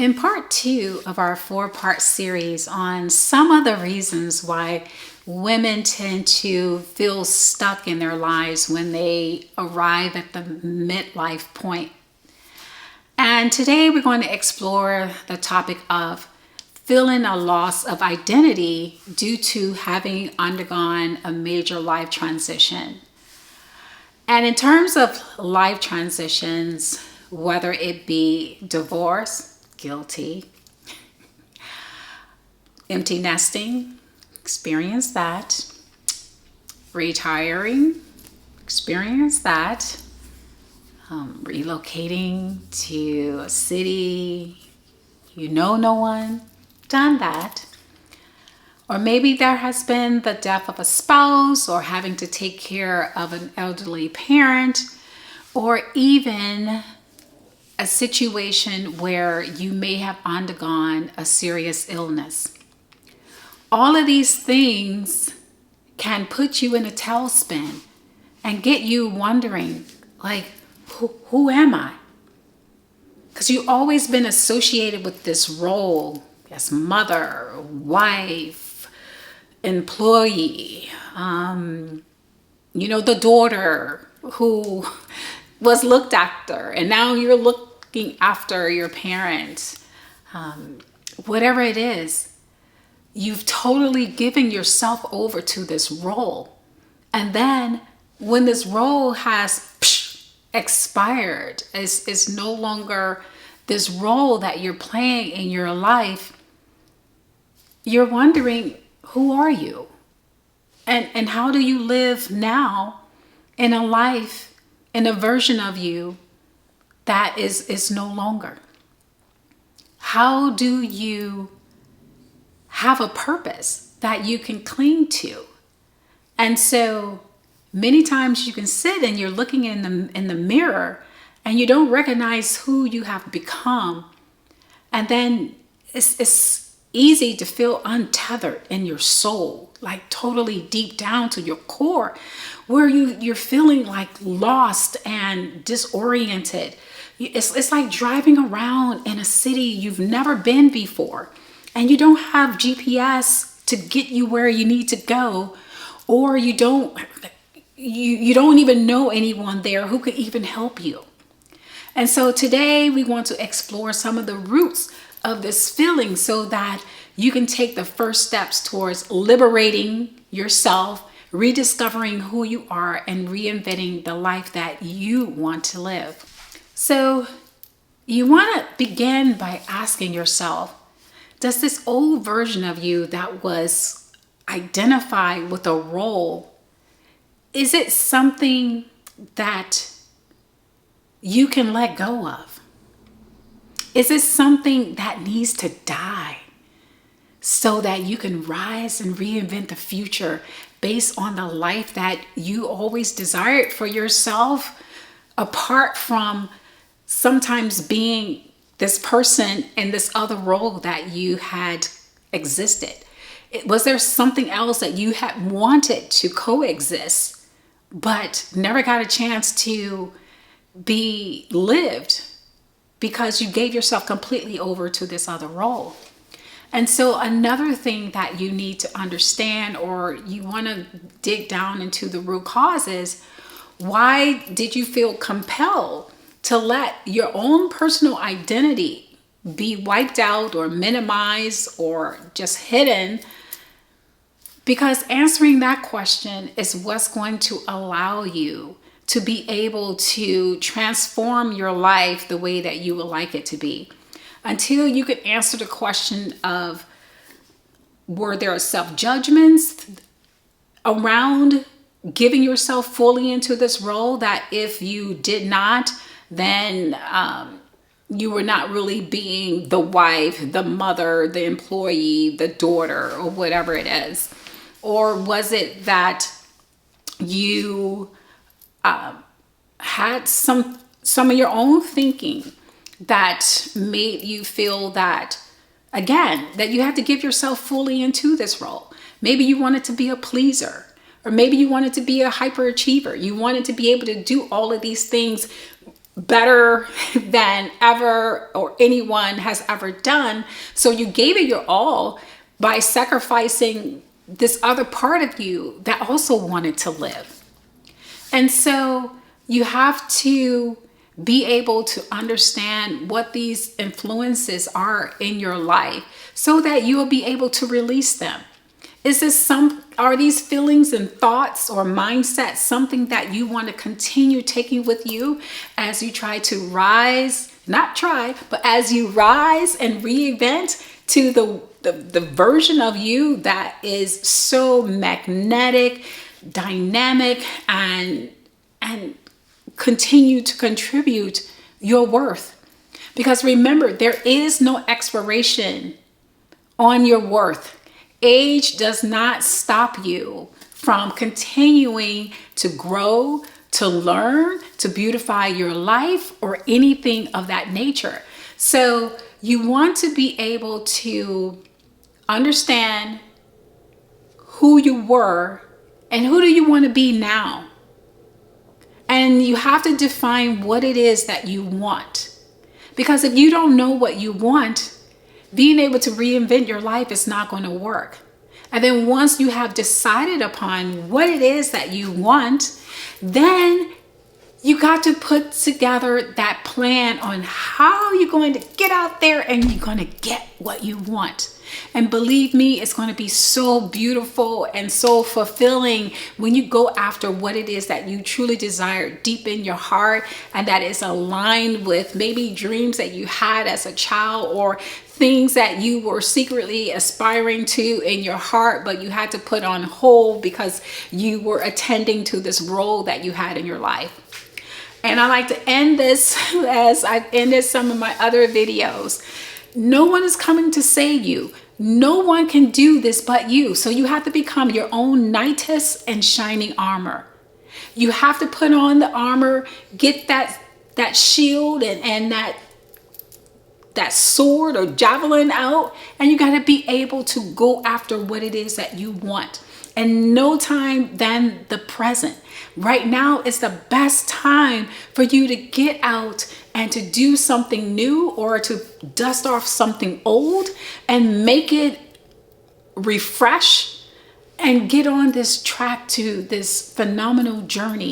In part two of our four-part series on some of the reasons why women tend to feel stuck in their lives when they arrive at the midlife point. And today we're going to explore the topic of feeling a loss of identity due to having undergone a major life transition. And in terms of life transitions, whether it be divorce, guilty, empty nesting, experience that, retiring, experience that, relocating to a city you know no one, done that. Or maybe there has been the death of a spouse or having to take care of an elderly parent, or even a situation where you may have undergone a serious illness. All of these things can put you in a tailspin and get you wondering, like, who am I? Because you've always been associated with this role as mother, wife, employee, the daughter who was looked after, and now you're looking after your parents. Whatever it is, you've totally given yourself over to this role. And then when this role has expired, is no longer this role that you're playing in your life, you're wondering, who are you? And how do you live now in a life, in a version of you that is no longer? How do you have a purpose that you can cling to? And so many times you can sit and you're looking in the mirror and you don't recognize who you have become. And then it's easy to feel untethered in your soul, like totally deep down to your core, where you're feeling like lost and disoriented. It's like driving around in a city you've never been before, and you don't have GPS to get you where you need to go, or you don't even know anyone there who could even help you. And so today we want to explore some of the roots of this feeling so that you can take the first steps towards liberating yourself, rediscovering who you are, and reinventing the life that you want to live. So you want to begin by asking yourself, does this old version of you that was identified with a role, is it something that you can let go of? Is it something that needs to die so that you can rise and reinvent the future based on the life that you always desired for yourself, apart from sometimes being this person in this other role that you had existed? Was there something else that you had wanted to coexist but never got a chance to be lived because you gave yourself completely over to this other role? And so another thing that you need to understand, or you want to dig down into the root causes, why did you feel compelled to let your own personal identity be wiped out or minimized or just hidden? Because answering that question is what's going to allow you to be able to transform your life the way that you would like it to be. Until you can answer the question of, were there self-judgments around giving yourself fully into this role, that if you did not, then you were not really being the wife, the mother, the employee, the daughter, or whatever it is? Or was it that you had some of your own thinking that made you feel that, again, that you had to give yourself fully into this role? Maybe you wanted to be a pleaser, or maybe you wanted to be a hyperachiever. You wanted to be able to do all of these things better than ever or anyone has ever done. So you gave it your all by sacrificing this other part of you that also wanted to live. And so you have to be able to understand what these influences are in your life so that you will be able to release them. Are these feelings and thoughts or mindsets something that you want to continue taking with you as you try to rise, not try, but as you rise and reinvent to the version of you that is so magnetic, dynamic, and continue to contribute your worth? Because remember, there is no expiration on your worth. Age does not stop you from continuing to grow, to learn, to beautify your life, or anything of that nature. So you want to be able to understand who you were and who do you want to be now. And you have to define what it is that you want. Because if you don't know what you want, being able to reinvent your life is not going to work. And then once you have decided upon what it is that you want, then you got to put together that plan on how you're going to get out there and you're going to get what you want. And believe me, it's going to be so beautiful and so fulfilling when you go after what it is that you truly desire deep in your heart, and that is aligned with maybe dreams that you had as a child or things that you were secretly aspiring to in your heart, but you had to put on hold because you were attending to this role that you had in your life. And I like to end this as I've ended some of my other videos. No one is coming to save you. No one can do this but you. So you have to become your own knightess and shining armor. You have to put on the armor, get that shield and that sword or javelin out, and you got to be able to go after what it is that you want. And no time than the present. Right now is the best time for you to get out and to do something new or to dust off something old and make it refresh and get on this track to this phenomenal journey